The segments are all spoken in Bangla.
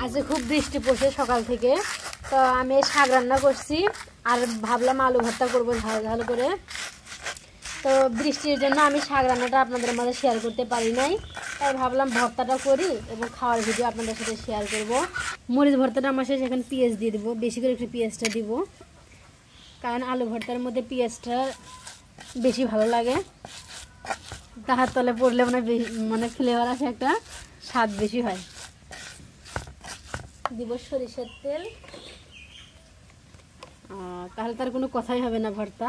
আজকে খুব বৃষ্টি পড়ছে সকাল থেকে, তো আমি শাক রান্না করছি আর ভাবলাম আলু ভর্তা করবো ঝাল ঝাল করে। তো বৃষ্টির জন্য আমি শাক রান্নাটা আপনাদের মাঝে শেয়ার করতে পারি নাই, তাই ভাবলাম ভর্তাটা করি এবং খাওয়ার ভিডিও আপনাদের সাথে শেয়ার করব। মরিচ ভর্তাটা আমার শেষে এখন পেঁয়াজ দিয়ে দেবো, বেশি করে একটু পেঁয়াজটা দিব, কারণ আলু ভর্তার মধ্যে পেঁয়াজটা বেশি ভালো লাগে। তাহার তলে পড়লে মানে ফ্লেভার আসে, একটা স্বাদ বেশি হয়। দিব সরিষার তেল, তাহলে তার কোনো কথাই হবে না ভর্তা।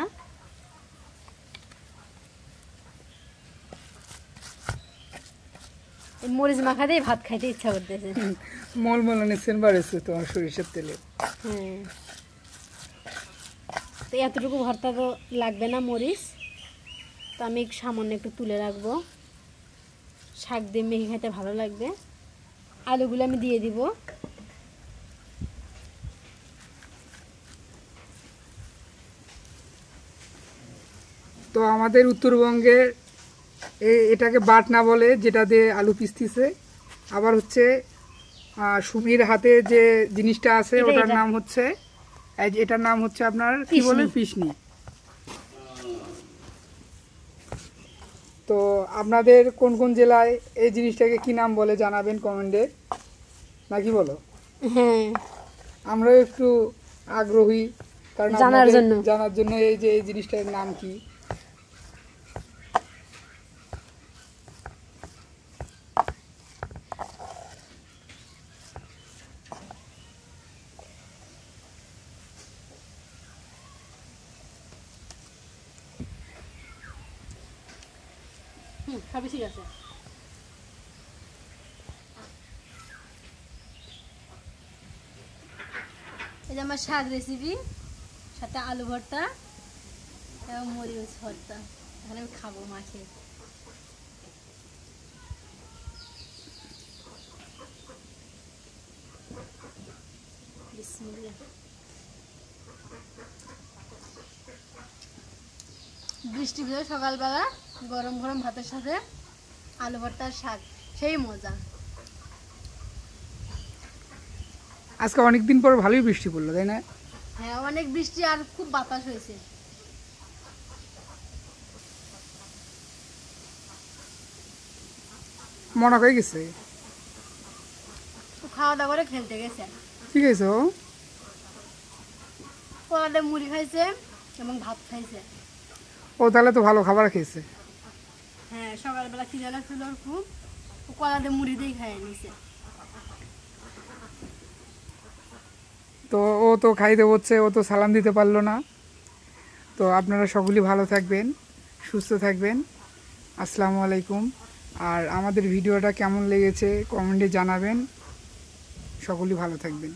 মরিচ মাখা দিয়ে ভাত খাইতে ইচ্ছা করতেছে, মলমলানি সেন বাড়েছে তোমার সরিষার তেলে। হ্যাঁ, তো এতটুকু ভর্তা তো লাগবে না মরিচ, তো আমি সামান্য একটু তুলে রাখবো, শাক দিয়ে মেখে খেতে ভালো লাগবে। আলুগুলো আমি দিয়ে দিব। তো আমাদের উত্তরবঙ্গে এটাকে বাটনা বলে, যেটা দিয়ে আলু পিসতিছে। আবার হচ্ছে সুমির হাতে যে জিনিসটা আছে ওটার নাম হচ্ছে, এটার নাম হচ্ছে আপনার কি বলে, পিসনি। তো আপনাদের কোন কোন জেলায় এই জিনিসটাকে কি নাম বলে জানাবেন কমেন্টে, নাকি বলো? হ্যাঁ, আমরাও একটু আগ্রহী, কারণ জানার জন্য এই যে এই জিনিসটার নাম কি। সবই ঠিক আছে। এই যে আমার শাক রেসিপি, সাথে আলু ভর্তা এবং মরিচ ভর্তা, তাহলে আমি খাবো মাছে। বৃষ্টি ভিজে সকালবেলা গরম গরম ভাতের সাথে আলু ভর্তার শাক, সেই মজা। আজকে অনেকদিন পর ভালোই বৃষ্টি পড়লো, তাই না? হ্যাঁ, অনেক বৃষ্টি আর খুব বাতাস হয়েছে। মনে হয়ে গেছে খাওয়া দাওয়া করে খেলতে গেছে। ঠিক আছে, কলাতে মুড়ি খাইছে এবং ভাত খাইছে। ও তাহলে তো ভালো খাবার খেয়েছে। হ্যাঁ, সকালবেলা খিদে লাগছিল ওর খুব, কলাতে মুড়ি দিয়ে খাইয়ে নিছে। তো ও তো খাইতে হচ্ছে, ও তো সালাম দিতে পারলো না। তো আপনারা সকলেই ভালো থাকবেন, সুস্থ থাকবেন। আসসালামু আলাইকুম। আর আমাদের ভিডিওটা কেমন লেগেছে কমেন্টে জানাবেন। সকলেই ভালো থাকবেন।